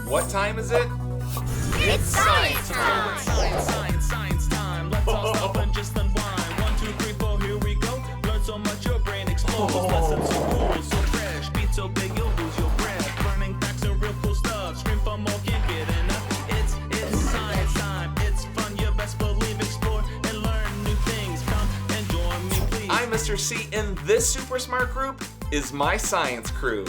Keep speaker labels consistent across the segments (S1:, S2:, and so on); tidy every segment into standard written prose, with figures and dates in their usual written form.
S1: What time is it?
S2: It's science time!
S3: Science time. Let's all stop and just unwind. 1, 2, 3, 4, here we go. Learn so much your brain explodes. Lessons so cool, so fresh. Beat so big you'll lose your breath. Learning facts and real cool stuff. Scream for more, can't get enough. It's science time. It's fun, you best believe. Explore and learn new things. Come and join me, please.
S1: I'm Mr. C, and this super smart group is my science crew.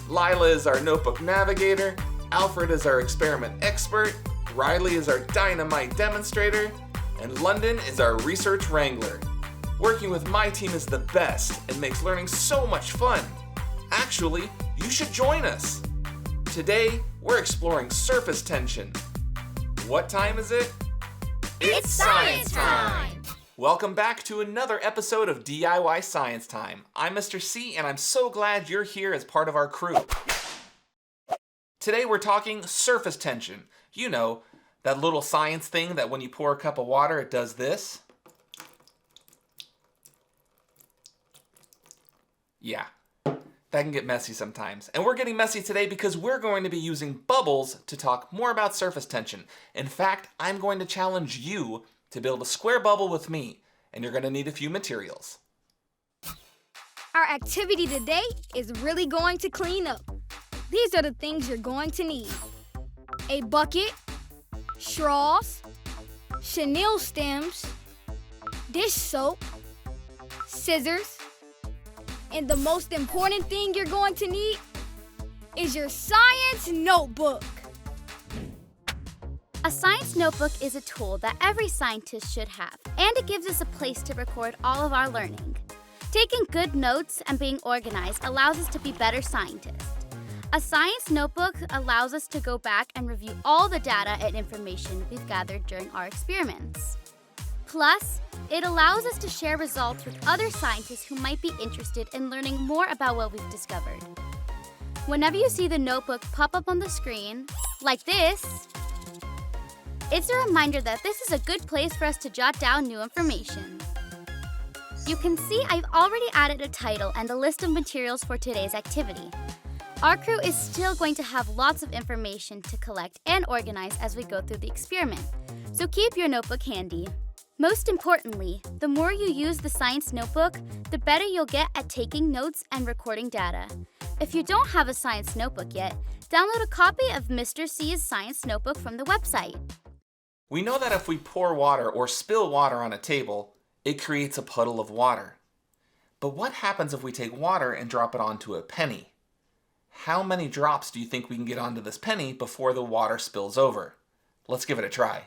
S1: Lila is our notebook navigator, Alfred is our experiment expert, Riley is our dynamite demonstrator, and London is our research wrangler. Working with my team is the best and makes learning so much fun. Actually, you should join us. Today, we're exploring surface tension. What time is it?
S2: It's science time!
S1: Welcome back to another episode of DIY Science Time. I'm Mr. C, and I'm so glad you're here as part of our crew. Today we're talking surface tension. You know, that little science thing that when you pour a cup of water, it does this. Yeah, that can get messy sometimes. And we're getting messy today because we're going to be using bubbles to talk more about surface tension. In fact, I'm going to challenge you to build a square bubble with me, and you're going to need a few materials.
S4: Our activity today is really going to clean up. These are the things you're going to need. A bucket, straws, chenille stems, dish soap, scissors, and the most important thing you're going to need is your science notebook.
S5: A science notebook is a tool that every scientist should have, and it gives us a place to record all of our learning. Taking good notes and being organized allows us to be better scientists. A science notebook allows us to go back and review all the data and information we've gathered during our experiments. Plus, it allows us to share results with other scientists who might be interested in learning more about what we've discovered. Whenever you see the notebook pop up on the screen, like this, it's a reminder that this is a good place for us to jot down new information. You can see I've already added a title and a list of materials for today's activity. Our crew is still going to have lots of information to collect and organize as we go through the experiment, so keep your notebook handy. Most importantly, the more you use the science notebook, the better you'll get at taking notes and recording data. If you don't have a science notebook yet, download a copy of Mr. C's science notebook from the website.
S1: We know that if we pour water or spill water on a table, it creates a puddle of water. But what happens if we take water and drop it onto a penny? How many drops do you think we can get onto this penny before the water spills over? Let's give it a try.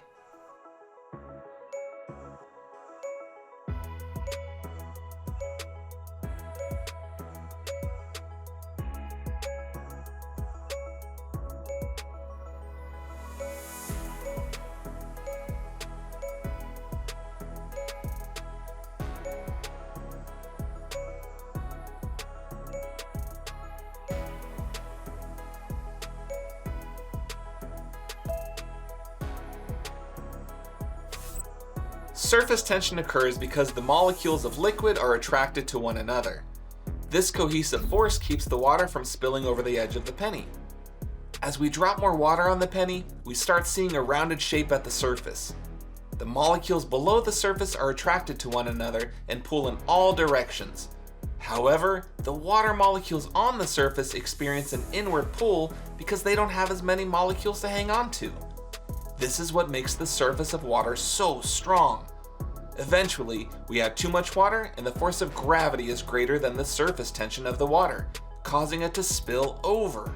S1: Surface tension occurs because the molecules of liquid are attracted to one another. This cohesive force keeps the water from spilling over the edge of the penny. As we drop more water on the penny, we start seeing a rounded shape at the surface. The molecules below the surface are attracted to one another and pull in all directions. However, the water molecules on the surface experience an inward pull because they don't have as many molecules to hang on to. This is what makes the surface of water so strong. Eventually, we have too much water and the force of gravity is greater than the surface tension of the water, causing it to spill over.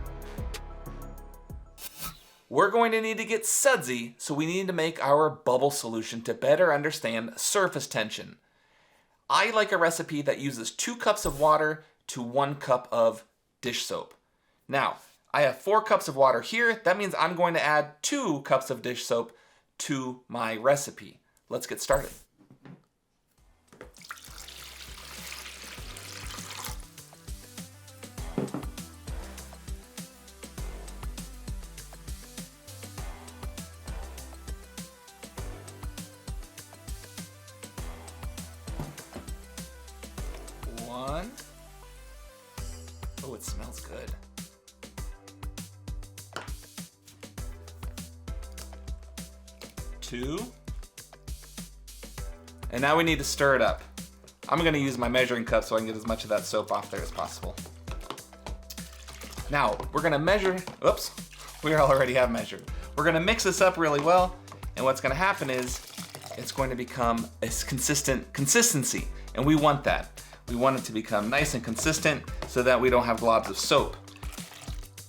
S1: We're going to need to get sudsy, so we need to make our bubble solution to better understand surface tension. I like a recipe that uses 2 cups of water to 1 cup of dish soap. Now, I have 4 cups of water here. That means I'm going to add 2 cups of dish soap to my recipe. Let's get started. Oh, it smells good. 2. And now we need to stir it up. I'm gonna use my measuring cup so I can get as much of that soap off there as possible. Now, we're gonna measure, oops, we already have measured. We're gonna mix this up really well, and what's gonna happen is it's going to become a consistent consistency, and we want that. We want it to become nice and consistent so that we don't have globs of soap.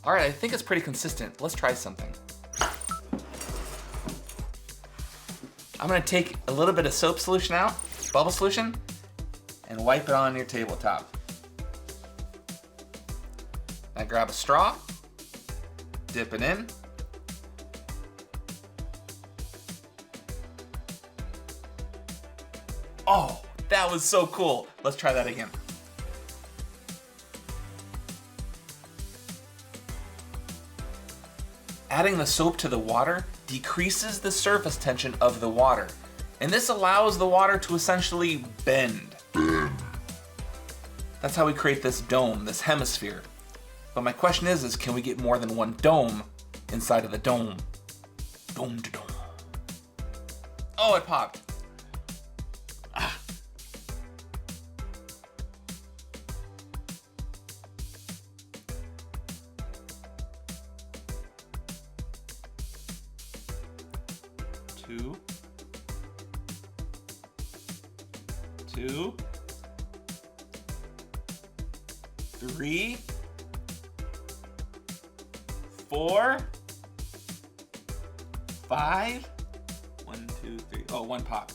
S1: All right, I think it's pretty consistent. Let's try something. I'm gonna take a little bit of soap solution out, bubble solution, and wipe it on your tabletop. Now grab a straw, dip it in. Oh, that was so cool. Let's try that again. Adding the soap to the water decreases the surface tension of the water, and this allows the water to essentially bend. That's how we create this dome, this hemisphere. But my question is can we get more than one dome inside of the dome? Dome to dome. Oh, it popped. Ah. Two. 3, 4, 5. 1, 2, 3. Oh, one pop.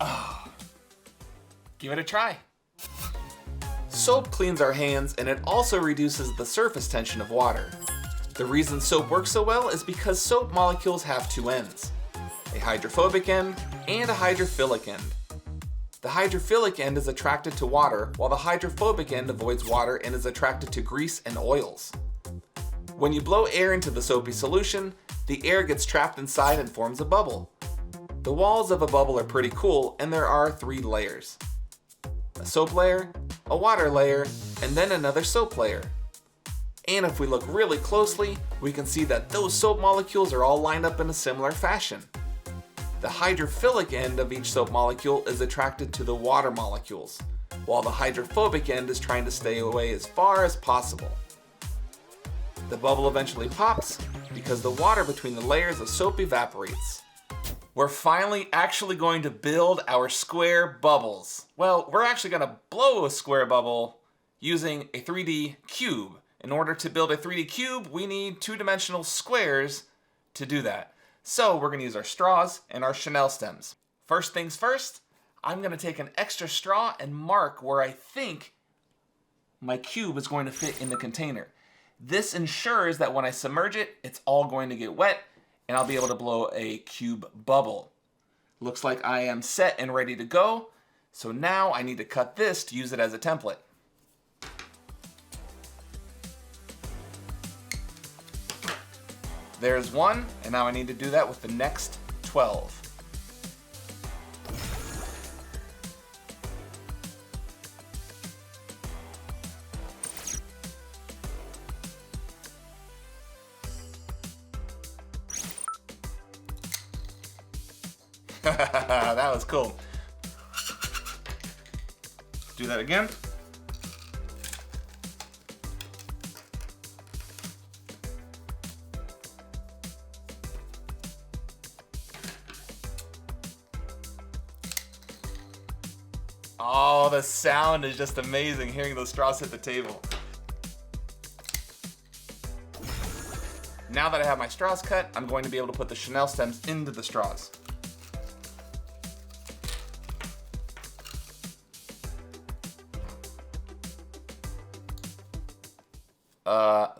S1: Oh. Give it a try. Soap cleans our hands, and it also reduces the surface tension of water. The reason soap works so well is because soap molecules have two ends, a hydrophobic end and a hydrophilic end. The hydrophilic end is attracted to water, while the hydrophobic end avoids water and is attracted to grease and oils. When you blow air into the soapy solution, the air gets trapped inside and forms a bubble. The walls of a bubble are pretty cool, and there are 3 layers. A soap layer, a water layer, and then another soap layer. And if we look really closely, we can see that those soap molecules are all lined up in a similar fashion. The hydrophilic end of each soap molecule is attracted to the water molecules, while the hydrophobic end is trying to stay away as far as possible. The bubble eventually pops because the water between the layers of soap evaporates. We're finally actually going to build our square bubbles. Well, we're actually going to blow a square bubble using a 3D cube. In order to build a 3D cube, we need 2-dimensional squares to do that. So we're going to use our straws and our chenille stems. First things first, I'm going to take an extra straw and mark where I think my cube is going to fit in the container. This ensures that when I submerge it, it's all going to get wet and I'll be able to blow a cube bubble. Looks like I am set and ready to go. So now I need to cut this to use it as a template. There's one, and now I need to do that with the next 12. That was cool. Do that again. Oh, the sound is just amazing hearing those straws hit the table. Now that I have my straws cut, I'm going to be able to put the chenille stems into the straws.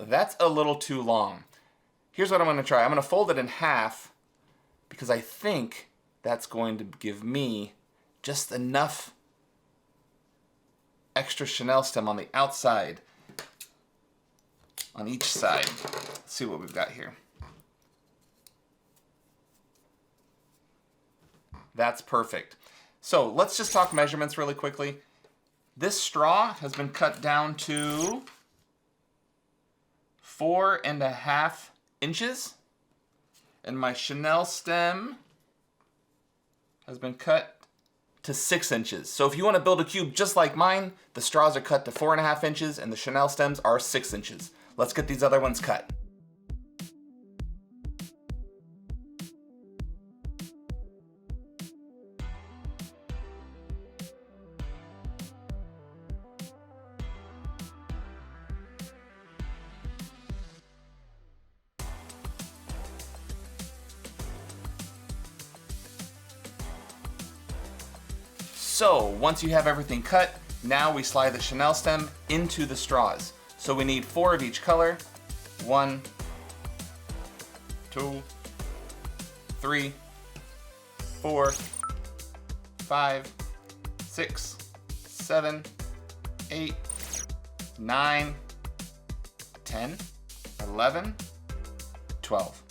S1: That's a little too long. Here's what I'm going to try. I'm going to fold it in half because I think that's going to give me just enough extra chenille stem on the outside, on each side. Let's see what we've got here. That's perfect. So let's just talk measurements really quickly. This straw has been cut down to 4.5 inches. And my chenille stem has been cut to 6 inches. So if you want to build a cube just like mine, the straws are cut to 4.5 inches and the chenille stems are 6 inches. Let's get these other ones cut. So once you have everything cut, now we slide the chenille stem into the straws. So we need 4 of each color. 1, 2, 3, 4, 5, 6, 7, 8, 9, 10, 11, 12.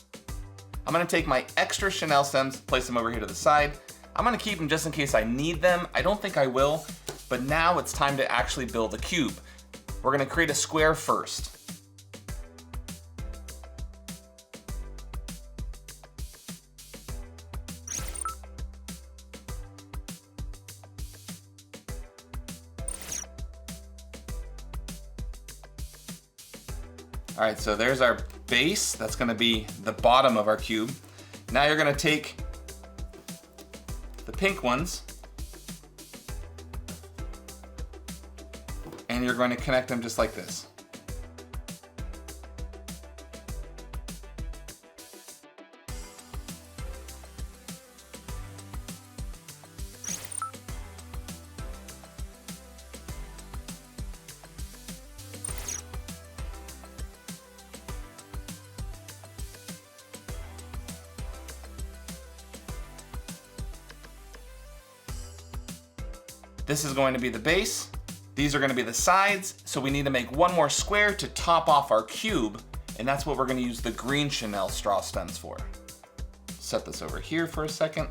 S1: I'm gonna take my extra chenille stems, place them over here to the side. I'm gonna keep them just in case I need them. I don't think I will, but now it's time to actually build a cube. We're gonna create a square first. All right, so there's our base. That's gonna be the bottom of our cube. Now you're gonna take the pink ones and you're going to connect them just like this. This is going to be the base. These are going to be the sides. So we need to make one more square to top off our cube. And that's what we're going to use the green chenille straw stems for. Set this over here for a second.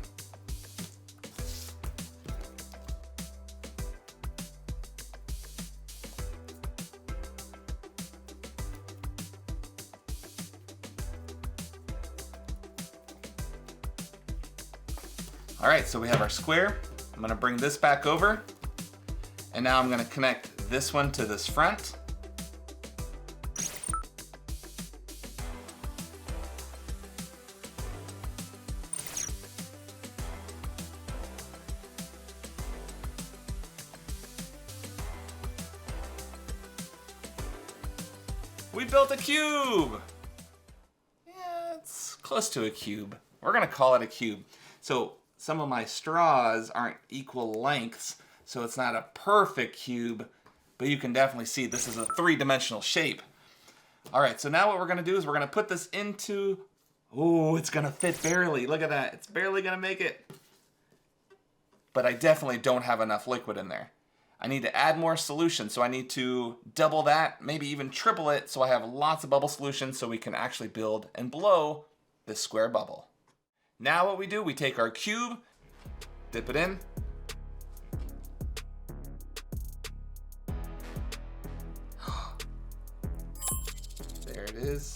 S1: All right, so we have our square. I'm gonna bring this back over, and now I'm gonna connect this one to this front. We built a cube! Yeah, it's close to a cube. We're gonna call it a cube. So some of my straws aren't equal lengths, so it's not a perfect cube, but you can definitely see this is a 3-dimensional shape. All right, so now what we're gonna do is we're gonna put this into, oh, it's gonna fit barely. Look at that, it's barely gonna make it. But I definitely don't have enough liquid in there. I need to add more solution, so I need to double that, maybe even triple it, so I have lots of bubble solution so we can actually build and blow this square bubble. Now what we do, we take our cube, dip it in. There it is.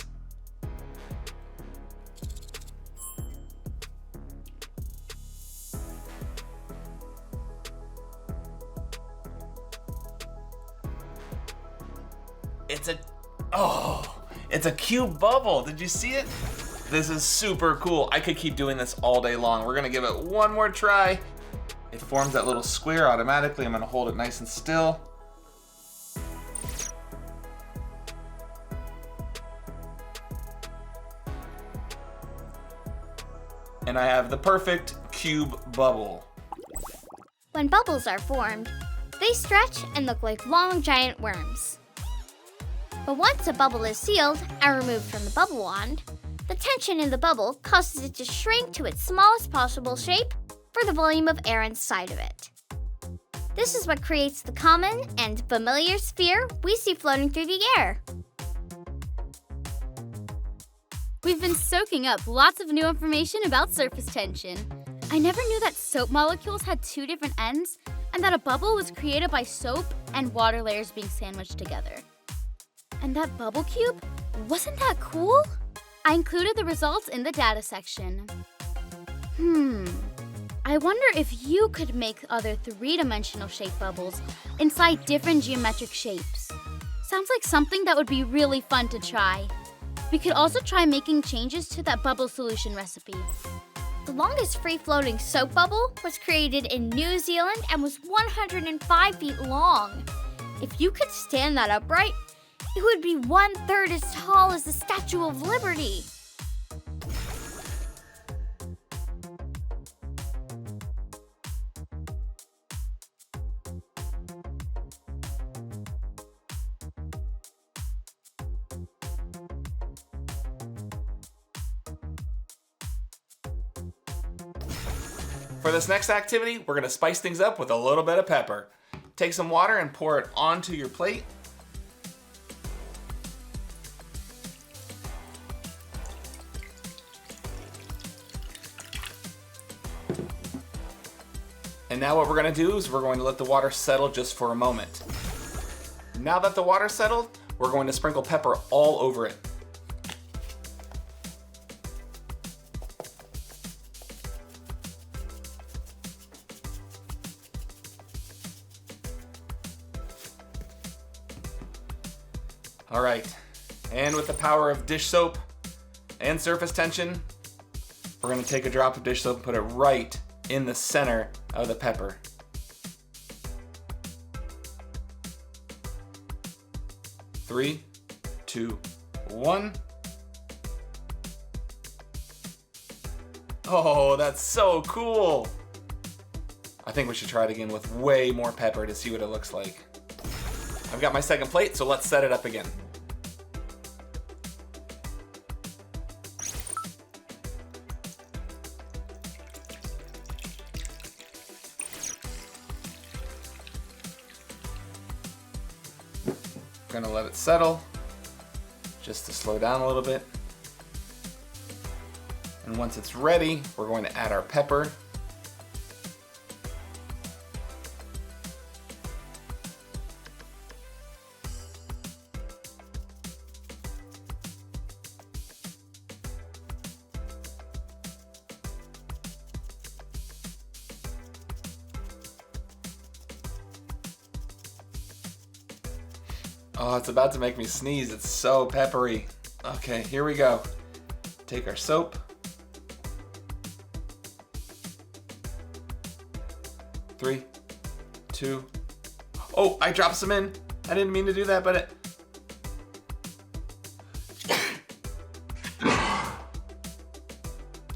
S1: It's a cube bubble. Did you see it? This is super cool. I could keep doing this all day long. We're gonna give it one more try. It forms that little square automatically. I'm gonna hold it nice and still. And I have the perfect cube bubble.
S5: When bubbles are formed, they stretch and look like long, giant worms. But once a bubble is sealed and removed from the bubble wand, the tension in the bubble causes it to shrink to its smallest possible shape for the volume of air inside of it. This is what creates the common and familiar sphere we see floating through the air.
S6: We've been soaking up lots of new information about surface tension. I never knew that soap molecules had 2 different ends and that a bubble was created by soap and water layers being sandwiched together. And that bubble cube, wasn't that cool? I included the results in the data section. I wonder if you could make other three-dimensional shape bubbles inside different geometric shapes. Sounds like something that would be really fun to try. We could also try making changes to that bubble solution recipe.
S4: The longest free-floating soap bubble was created in New Zealand and was 105 feet long. If you could stand that upright, it would be 1/3 as tall as the Statue of Liberty.
S1: For this next activity, we're going to spice things up with a little bit of pepper. Take some water and pour it onto your plate. And now what we're going to do is we're going to let the water settle just for a moment. Now that the water's settled, we're going to sprinkle pepper all over it. All right, and with the power of dish soap and surface tension, we're going to take a drop of dish soap and put it right in the center of the pepper. Three, two, one. Oh, that's so cool. I think we should try it again with way more pepper to see what it looks like. I've got my second plate, so let's set it up again. Gonna let it settle, just to slow down a little bit. And once it's ready, we're going to add our pepper. Oh, it's about to make me sneeze. It's so peppery. Okay, here we go. Take our soap. Three, two. Oh, I dropped some in. I didn't mean to do that, but it...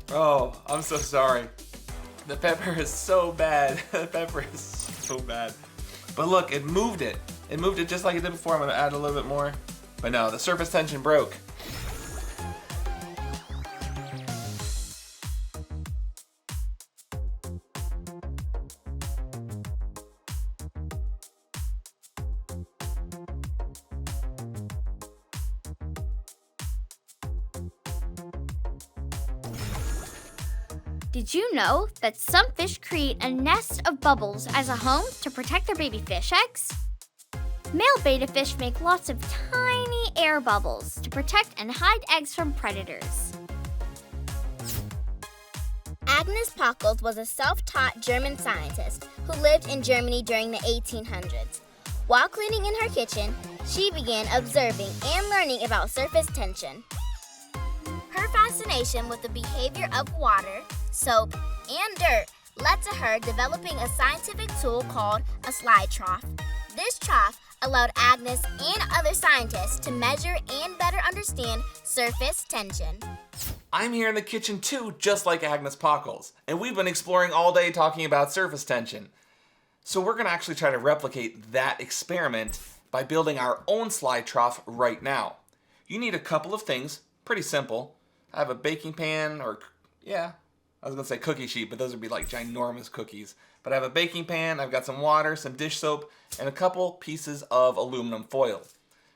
S1: Oh, I'm so sorry. The pepper is so bad. The pepper is so bad. But look, it moved it. It moved it just like it did before. I'm gonna add a little bit more. But no, the surface tension broke.
S4: Did you know that some fish create a nest of bubbles as a home to protect their baby fish eggs? Male betta fish make lots of tiny air bubbles to protect and hide eggs from predators.
S7: Agnes Pockels was a self-taught German scientist who lived in Germany during the 1800s. While cleaning in her kitchen, she began observing and learning about surface tension. Her fascination with the behavior of water, soap, and dirt led to her developing a scientific tool called a slide trough. This trough allowed Agnes and other scientists to measure and better understand surface tension.
S1: I'm here in the kitchen too, just like Agnes Pockels, and we've been exploring all day talking about surface tension. So we're going to actually try to replicate that experiment by building our own slide trough right now. You need a couple of things, pretty simple. I have a baking pan, or I was going to say cookie sheet, but those would be like ginormous cookies. But I have a baking pan, I've got some water, some dish soap, and a couple pieces of aluminum foil.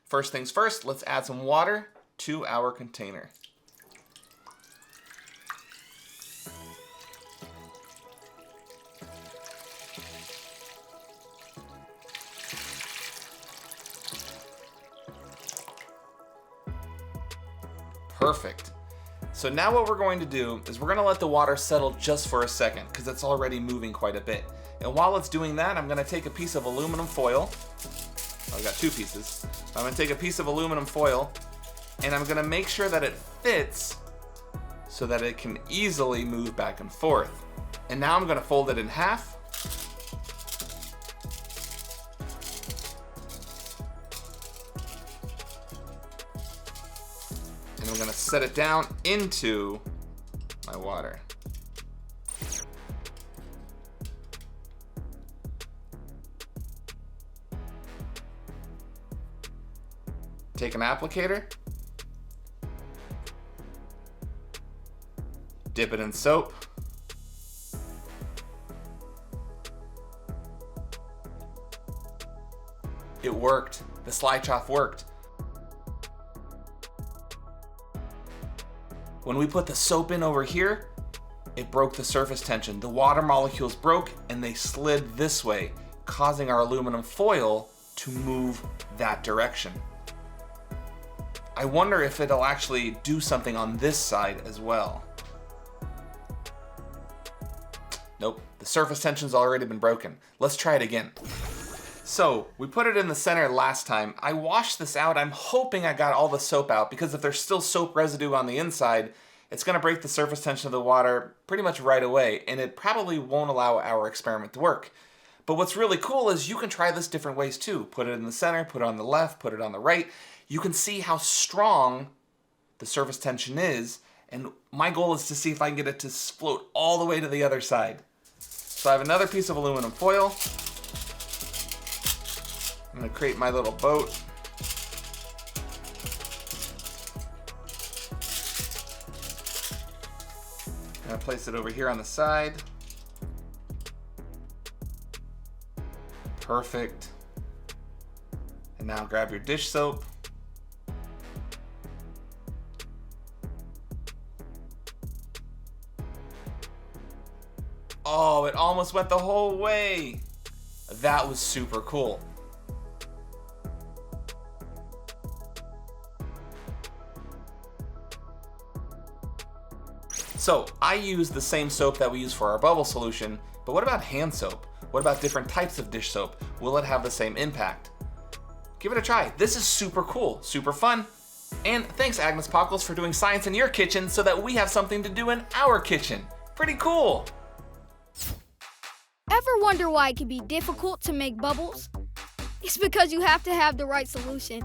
S1: First things first, let's add some water to our container. Perfect. So now what we're going to do is we're going to let the water settle just for a second because it's already moving quite a bit. And while it's doing that, I'm going to take a piece of aluminum foil. I've got 2 pieces. I'm going to take a piece of aluminum foil and I'm going to make sure that it fits so that it can easily move back and forth. And now I'm going to fold it in half. And I'm going to set it down into my water. Take an applicator, dip it in soap, it worked. The slide trough worked. When we put the soap in over here, it broke the surface tension. The water molecules broke and they slid this way, causing our aluminum foil to move that direction. I wonder if it'll actually do something on this side as well. Nope, the surface tension's already been broken. Let's try it again. So, we put it in the center last time. I washed this out. I'm hoping I got all the soap out because if there's still soap residue on the inside, it's gonna break the surface tension of the water pretty much right away, and it probably won't allow our experiment to work. But what's really cool is you can try this different ways too. Put it in the center, put it on the left, put it on the right. You can see how strong the surface tension is, and my goal is to see if I can get it to float all the way to the other side. So I have another piece of aluminum foil. I'm going to create my little boat. I'm going to place it over here on the side. Perfect. And now grab your dish soap. Oh, it almost went the whole way. That was super cool. So, I use the same soap that we use for our bubble solution, but what about hand soap? What about different types of dish soap? Will it have the same impact? Give it a try. This is super cool, super fun. And thanks Agnes Pockels for doing science in your kitchen so that we have something to do in our kitchen. Pretty cool.
S4: Ever wonder why it can be difficult to make bubbles? It's because you have to have the right solution.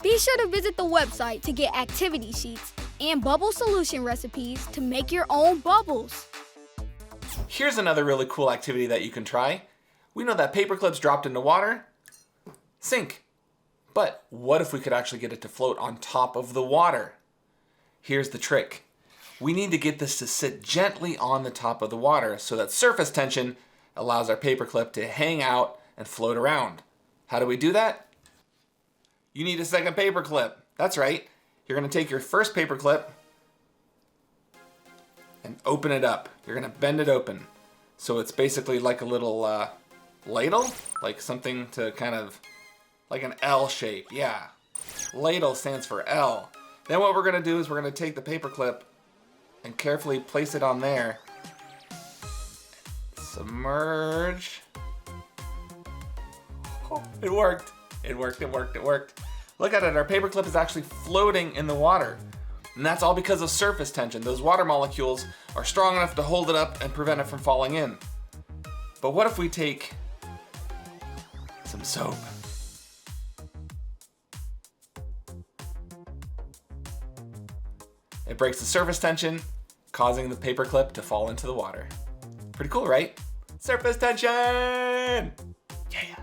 S4: Be sure to visit the website to get activity sheets and bubble solution recipes to make your own bubbles.
S1: Here's another really cool activity that you can try. We know that paper clips dropped into water sink. But what if we could actually get it to float on top of the water? Here's the trick. We need to get this to sit gently on the top of the water so that surface tension allows our paperclip to hang out and float around. How do we do that? You need a second paperclip. That's right. You're going to take your first paperclip and open it up. You're going to bend it open. So it's basically like a little ladle, like something to kind of, like an L shape, yeah. Ladle stands for L. Then what we're going to do is we're going to take the paperclip and carefully place it on there. Submerge. Oh, it worked. It worked, it worked, it worked. Look at it, our paperclip is actually floating in the water. And that's all because of surface tension. Those water molecules are strong enough to hold it up and prevent it from falling in. But what if we take some soap? It breaks the surface tension, causing the paperclip to fall into the water. Pretty cool, right? Surface tension! Yeah!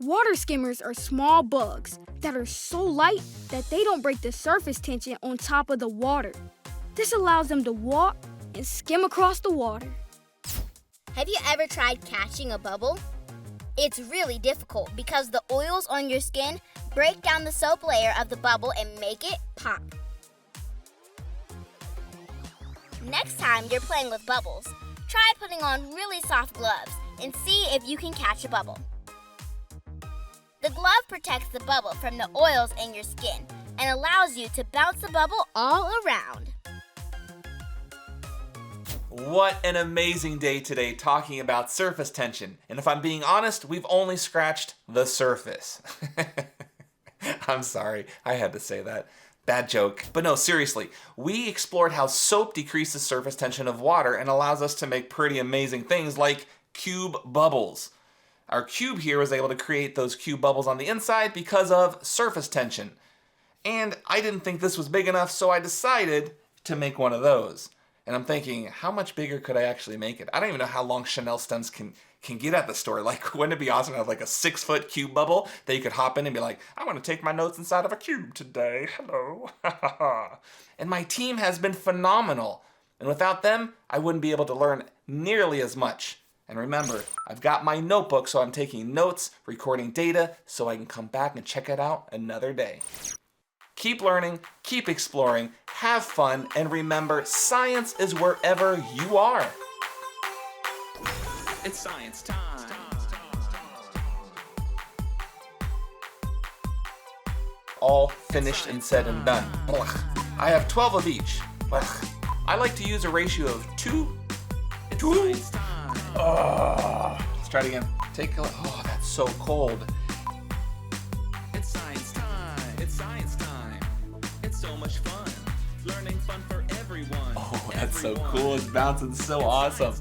S4: Water skimmers are small bugs that are so light that they don't break the surface tension on top of the water. This allows them to walk and skim across the water.
S7: Have you ever tried catching a bubble? It's really difficult because the oils on your skin break down the soap layer of the bubble and make it pop. Next time you're playing with bubbles, try putting on really soft gloves and see if you can catch a bubble. The glove protects the bubble from the oils in your skin and allows you to bounce the bubble all around.
S1: What an amazing day today talking about surface tension. And if I'm being honest, we've only scratched the surface. I'm sorry, I had to say that. Bad joke. But no, seriously, we explored how soap decreases surface tension of water and allows us to make pretty amazing things like cube bubbles. Our cube here was able to create those cube bubbles on the inside because of surface tension. And I didn't think this was big enough, so I decided to make one of those. And I'm thinking, how much bigger could I actually make it? I don't even know how long Chanel stems can get at the store. Like, wouldn't it be awesome to have like a 6-foot cube bubble that you could hop in and be like, I want to take my notes inside of a cube today. Hello. And my team has been phenomenal. And without them, I wouldn't be able to learn nearly as much. And remember, I've got my notebook, so I'm taking notes, recording data, so I can come back and check it out another day. Keep learning, keep exploring, have fun, and remember, science is wherever you are.
S3: It's science time.
S1: All finished and said and done. Ugh. I have 12 of each. Ugh. I like to use a ratio of 2.
S3: It's science time.
S1: Let's try it again. Take a look. Oh, that's so cold.
S3: It's science time. It's science time. It's so much fun. Learning fun for everyone.
S1: Oh, that's so cool. It's bouncing so awesome.